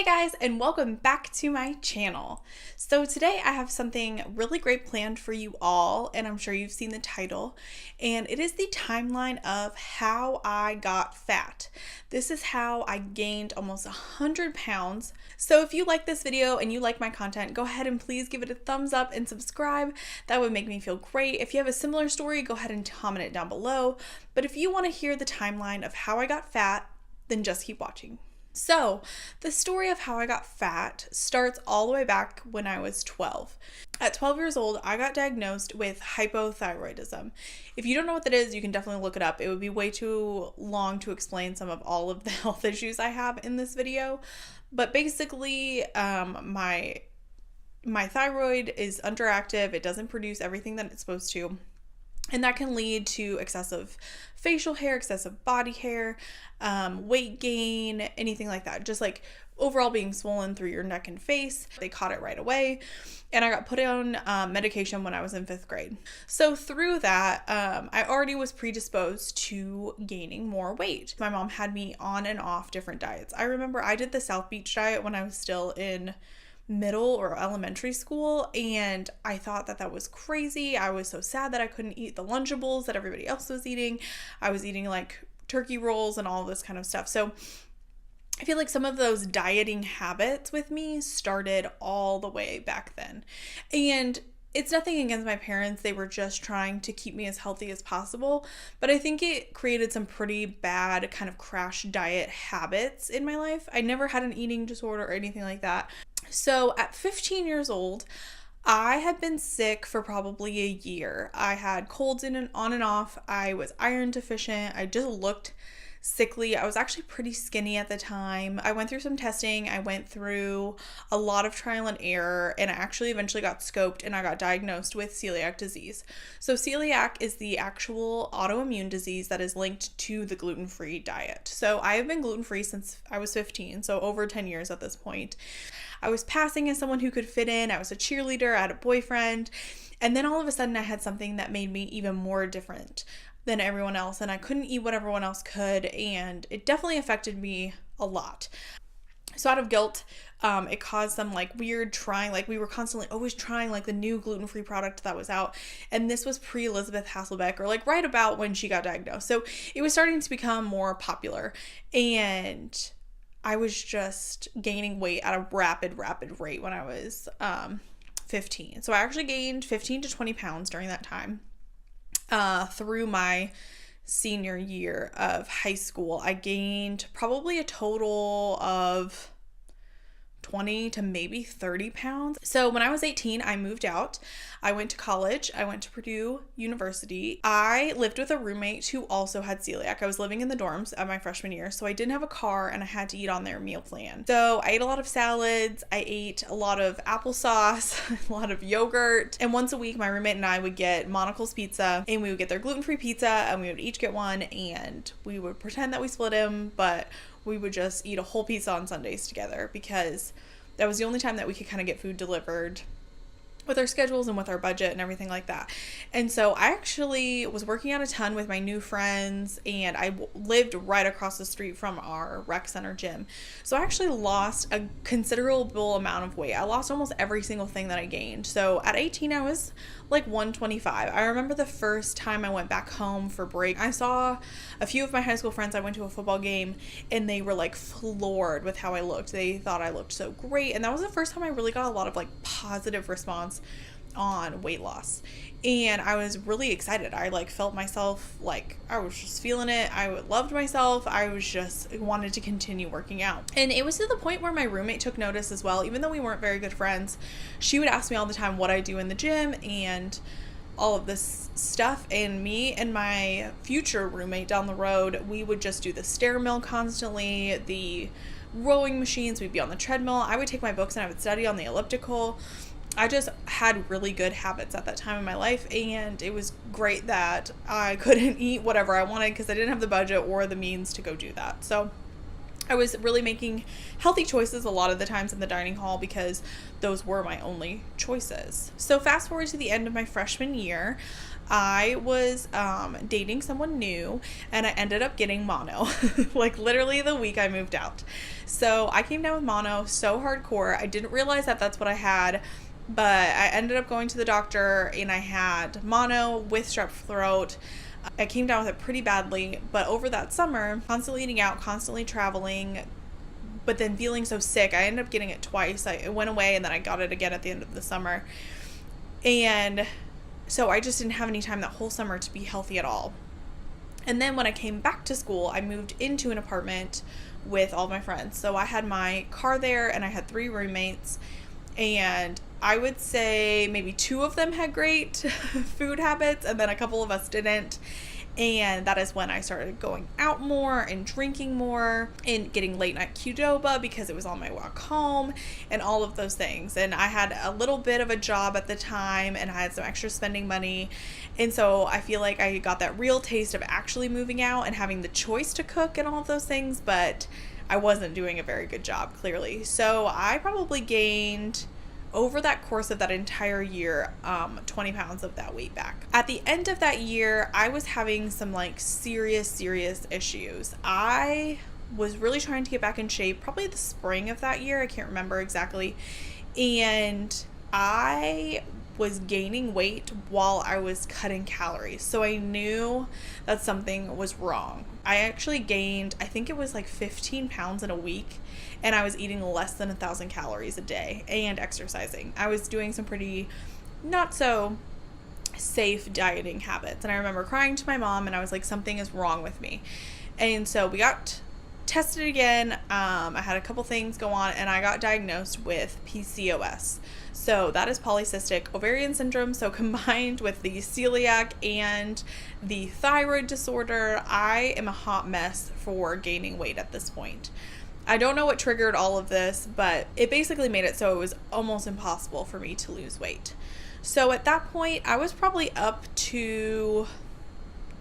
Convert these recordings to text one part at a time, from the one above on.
Hey guys, and welcome back to my channel. So today I have something really great planned for you all, and I'm sure you've seen the title, and it is the timeline of how I got fat. This is how I gained almost 100 pounds. So if you like this video and you like my content, go ahead and please give it a thumbs up and subscribe. That would make me feel great. If you have a similar story, go ahead and comment it down below. But if you want to hear the timeline of how I got fat, then just keep watching. So, the story of how I got fat starts all the way back when I was 12. At 12 years old, I got diagnosed with hypothyroidism. If you don't know what that is, you can definitely look it up. It would be way too long to explain some of all of the health issues I have in this video. But basically, my thyroid is underactive. It doesn't produce everything that it's supposed to. And that can lead to excessive facial hair, excessive body hair, weight gain, anything like that. Just like overall being swollen through your neck and face. They caught it right away. And I got put on medication when I was in 5th grade. So through that, I already was predisposed to gaining more weight. My mom had me on and off different diets. I remember I did the South Beach diet when I was still in middle or elementary school, and I thought that was crazy. I was so sad that I couldn't eat the Lunchables that everybody else was eating. I was eating like turkey rolls and all this kind of stuff. So I feel like some of those dieting habits with me started all the way back then. And it's nothing against my parents. They were just trying to keep me as healthy as possible. But I think it created some pretty bad kind of crash diet habits in my life. I never had an eating disorder or anything like that. So at 15 years old, I had been sick for probably a year. I had colds on and off. I was iron deficient. I just looked sickly. I was actually pretty skinny at the time. I went through some testing. I went through a lot of trial and error, and I actually eventually got scoped and I got diagnosed with celiac disease. So celiac is the actual autoimmune disease that is linked to the gluten-free diet. So I have been gluten-free since I was 15, so over 10 years at this point. I was passing as someone who could fit in. I was a cheerleader. I had a boyfriend. And then all of a sudden I had something that made me even more different than everyone else, and I couldn't eat what everyone else could, and it definitely affected me a lot. So out of guilt, it caused some like weird trying, like we were constantly always trying like the new gluten-free product that was out, and this was pre-Elizabeth Hasselbeck, or like right about when she got diagnosed. So it was starting to become more popular, and I was just gaining weight at a rapid rate when I was 15. So I actually gained 15 to 20 pounds during that time. Through my senior year of high school, I gained probably a total of 20 to maybe 30 pounds. So when I was 18, I moved out. I went to college. I went to Purdue University. I lived with a roommate who also had celiac. I was living in the dorms at my freshman year, so I didn't have a car and I had to eat on their meal plan. So I ate a lot of salads. I ate a lot of applesauce, a lot of yogurt. And once a week, my roommate and I would get Monocle's pizza, and we would get their gluten-free pizza, and we would each get one, and we would pretend that we split them, but we would just eat a whole pizza on Sundays together because that was the only time that we could kind of get food delivered with our schedules and with our budget and everything like that. And so I actually was working out a ton with my new friends, and I lived right across the street from our rec center gym. So I actually lost a considerable amount of weight. I lost almost every single thing that I gained. So at 18, I was like 125. I remember the first time I went back home for break, I saw a few of my high school friends. I went to a football game, and they were like floored with how I looked. They thought I looked so great. And that was the first time I really got a lot of like positive response on weight loss, and I was really excited. I like felt myself, like I was just feeling it. I loved myself. I was just wanted to continue working out, and it was to the point where my roommate took notice as well. Even though we weren't very good friends, she would ask me all the time what I do in the gym and all of this stuff, and me and my future roommate down the road, we would just do the stair mill constantly, the rowing machines. We'd be on the treadmill. I would take my books and I would study on the elliptical. I just had really good habits at that time in my life, and it was great that I couldn't eat whatever I wanted because I didn't have the budget or the means to go do that. So I was really making healthy choices a lot of the times in the dining hall because those were my only choices. So fast forward to the end of my freshman year, I was dating someone new, and I ended up getting mono, like literally the week I moved out. So I came down with mono so hardcore. I didn't realize that that's what I had, but I ended up going to the doctor and I had mono with strep throat. I came down with it pretty badly, but over that summer, constantly eating out, constantly traveling, but then feeling so sick, I ended up getting it twice. It went away and then I got it again at the end of the summer. And so I just didn't have any time that whole summer to be healthy at all. And then when I came back to school, I moved into an apartment with all my friends. So I had my car there and I had 3 roommates, and I would say maybe 2 of them had great food habits and then a couple of us didn't. And that is when I started going out more and drinking more and getting late night Qdoba because it was on my walk home and all of those things. And I had a little bit of a job at the time and I had some extra spending money. And so I feel like I got that real taste of actually moving out and having the choice to cook and all of those things, but I wasn't doing a very good job, clearly. So I probably gained, over that course of that entire year, 20 pounds of that weight back. At the end of that year, I was having some like serious issues. I was really trying to get back in shape, probably the spring of that year. I can't remember exactly. And I was gaining weight while I was cutting calories. So I knew that something was wrong. I actually gained, I think it was like 15 pounds in a week, and I was eating less than 1,000 calories a day and exercising. I was doing some pretty not so safe dieting habits. And I remember crying to my mom and I was like, something is wrong with me. And so we got tested again. I had a couple things go on and I got diagnosed with PCOS. So that is polycystic ovarian syndrome. So combined with the celiac and the thyroid disorder, I am a hot mess for gaining weight at this point. I don't know what triggered all of this, but it basically made it so it was almost impossible for me to lose weight. So at that point, I was probably up to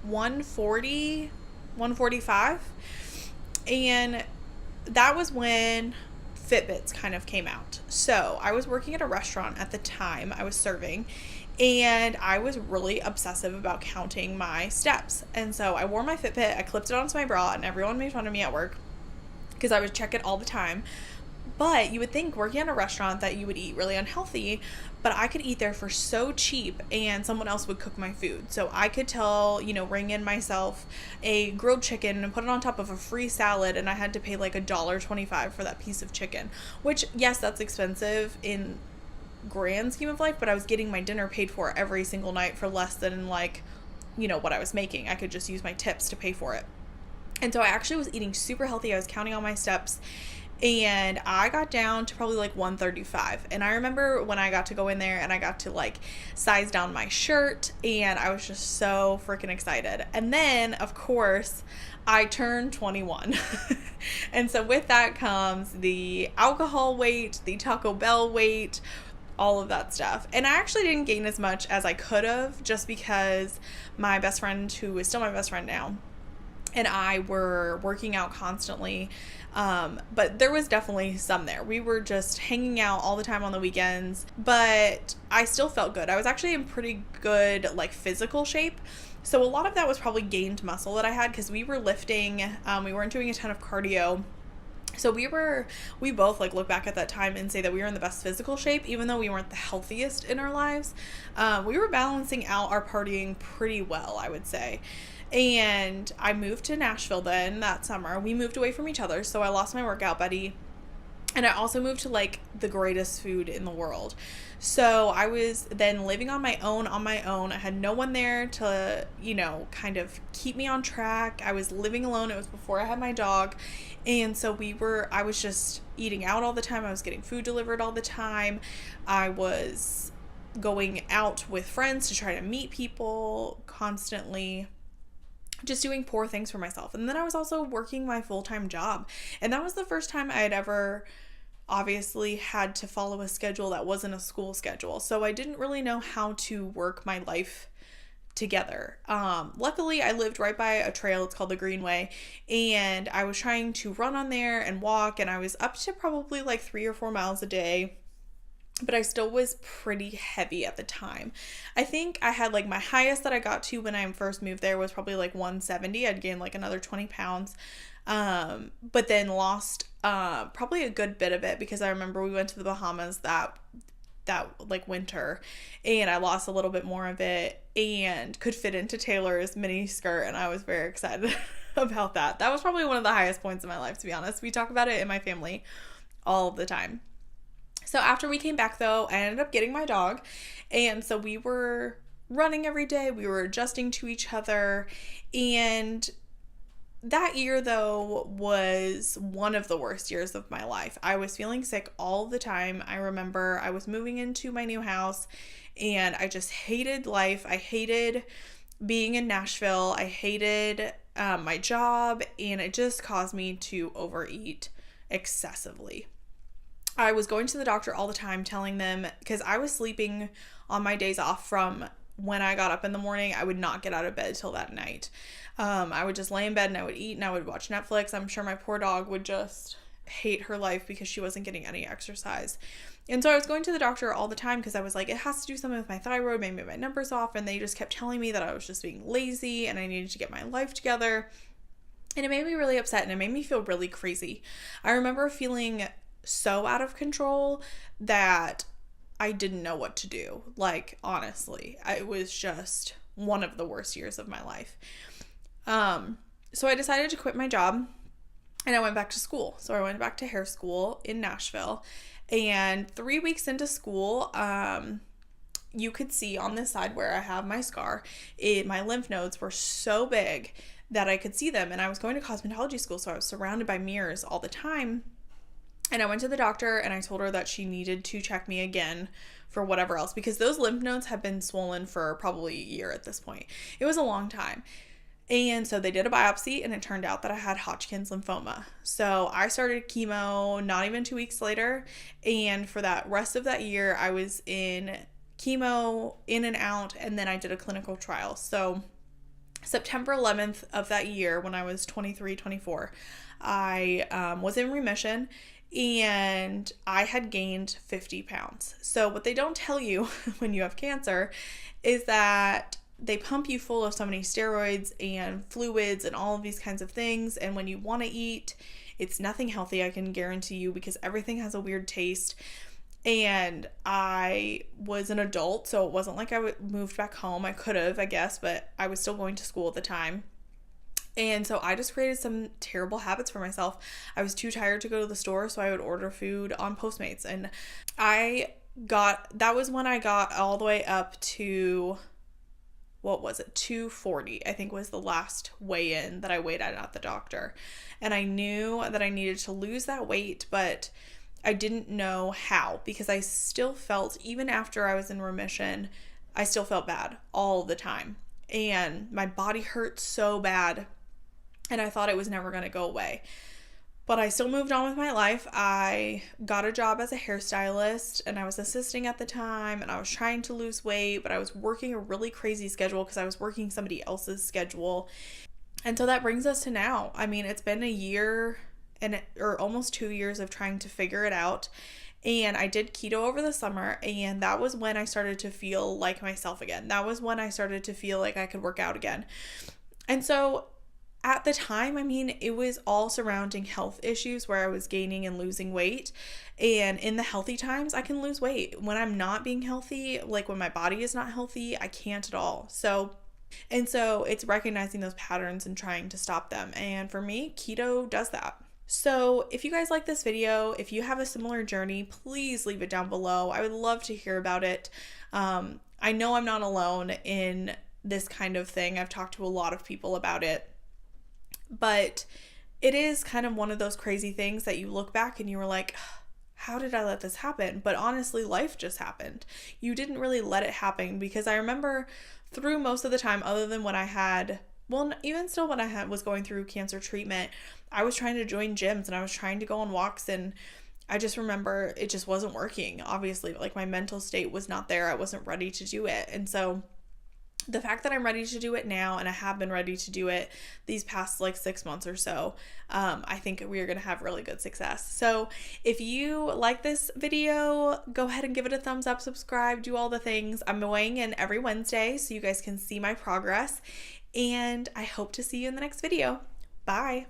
140, 145. And that was when Fitbits kind of came out. So I was working at a restaurant at the time I was serving, and I was really obsessive about counting my steps. And so I wore my Fitbit, I clipped it onto my bra, and everyone made fun of me at work because I would check it all the time. But you would think working at a restaurant that you would eat really unhealthy, but I could eat there for so cheap and someone else would cook my food. So I could ring in myself a grilled chicken and put it on top of a free salad, and I had to pay like $1.25 for that piece of chicken, which, yes, that's expensive in grand scheme of life, but I was getting my dinner paid for every single night for less than what I was making. I could just use my tips to pay for it. And so I actually was eating super healthy. I was counting all my steps, and I got down to probably like 135. And I remember when I got to go in there and I got to like size down my shirt, and I was just so freaking excited. And then, of course, I turned 21. And so with that comes the alcohol weight, the Taco Bell weight, all of that stuff. And I actually didn't gain as much as I could have, just because my best friend, who is still my best friend now, and I were working out constantly. But there was definitely some there. We were just hanging out all the time on the weekends, but I still felt good. I was actually in pretty good physical shape. So a lot of that was probably gained muscle that I had because we were lifting. We weren't doing a ton of cardio. So we both look back at that time and say that we were in the best physical shape, even though we weren't the healthiest in our lives. We were balancing out our partying pretty well, I would say. And I moved to Nashville then that summer. We moved away from each other, so I lost my workout buddy. And I also moved to the greatest food in the world. So I was then living on my own. I had no one there to, kind of keep me on track. I was living alone. It was before I had my dog. And so I was just eating out all the time. I was getting food delivered all the time. I was going out with friends to try to meet people constantly, just doing poor things for myself. And then I was also working my full-time job. And that was the first time I had ever obviously had to follow a schedule that wasn't a school schedule. So I didn't really know how to work my life together. Luckily, I lived right by a trail. It's called the Greenway, and I was trying to run on there and walk, and I was up to probably like 3 or 4 miles a day, but I still was pretty heavy at the time. I think I had like my highest that I got to when I first moved there was probably like 170. I'd gained like another 20 pounds, but then lost probably a good bit of it, because I remember we went to the Bahamas that like winter, and I lost a little bit more of it and could fit into Taylor's mini skirt, and I was very excited about that. That was probably one of the highest points in my life, to be honest. We talk about it in my family all of the time. So after we came back, though, I ended up getting my dog, and so we were running every day. We were adjusting to each other, and that year, though, was one of the worst years of my life. I was feeling sick all the time. I remember I was moving into my new house, and I just hated life. I hated being in Nashville. I hated my job, and it just caused me to overeat excessively. I was going to the doctor all the time, telling them, because I was sleeping on my days off from when I got up in the morning. I would not get out of bed till that night. I would just lay in bed and I would eat and I would watch Netflix. I'm sure my poor dog would just hate her life because she wasn't getting any exercise. And so I was going to the doctor all the time because I was like, it has to do something with my thyroid, maybe my numbers off. And they just kept telling me that I was just being lazy and I needed to get my life together. And it made me really upset, and it made me feel really crazy. I remember feeling so out of control that I didn't know what to do. Like, honestly, it was just one of the worst years of my life. So I decided to quit my job, and I went back to school. So I went back to hair school in Nashville, and 3 weeks into school, you could see on this side where I have my scar, my lymph nodes were so big that I could see them. And I was going to cosmetology school, so I was surrounded by mirrors all the time. And I went to the doctor and I told her that she needed to check me again for whatever else, because those lymph nodes have been swollen for probably a year at this point. It was a long time. And so they did a biopsy, and it turned out that I had Hodgkin's lymphoma. So I started chemo not even 2 weeks later. And for that rest of that year, I was in chemo, in and out, and then I did a clinical trial. So September 11th of that year, when I was 23, 24, I was in remission, and I had gained 50 pounds. So what they don't tell you when you have cancer is that they pump you full of so many steroids and fluids and all of these kinds of things. And when you want to eat, it's nothing healthy, I can guarantee you, because everything has a weird taste. And I was an adult, so it wasn't like I moved back home. I could have, I guess, but I was still going to school at the time. And so I just created some terrible habits for myself. I was too tired to go to the store, so I would order food on Postmates. And that was when I got all the way up to, 240, I think was the last weigh-in that I weighed at the doctor. And I knew that I needed to lose that weight, but I didn't know how, because I still felt, even after I was in remission, I still felt bad all the time. And my body hurt so bad, and I thought it was never going to go away. But I still moved on with my life. I got a job as a hairstylist, and I was assisting at the time, and I was trying to lose weight, but I was working a really crazy schedule because I was working somebody else's schedule. And so that brings us to now. I mean, it's been a year or almost 2 years of trying to figure it out. And I did keto over the summer, and that was when I started to feel like myself again. That was when I started to feel like I could work out again. And so at the time, I mean, it was all surrounding health issues where I was gaining and losing weight. And in the healthy times, I can lose weight. When I'm not being healthy, like when my body is not healthy, I can't at all. So it's recognizing those patterns and trying to stop them. And for me, keto does that. So if you guys like this video, if you have a similar journey, please leave it down below. I would love to hear about it. I know I'm not alone in this kind of thing. I've talked to a lot of people about it. But it is kind of one of those crazy things that you look back and you were like, how did I let this happen? But honestly, life just happened. You didn't really let it happen, because I remember through most of the time, other than when I had, even still when I was going through cancer treatment, I was trying to join gyms and I was trying to go on walks, and I just remember it just wasn't working. Obviously, like my mental state was not there. I wasn't ready to do it. And so the fact that I'm ready to do it now, and I have been ready to do it these past like 6 months or so, I think we are going to have really good success. So if you like this video, go ahead and give it a thumbs up, subscribe, do all the things. I'm weighing in every Wednesday so you guys can see my progress, and I hope to see you in the next video. Bye.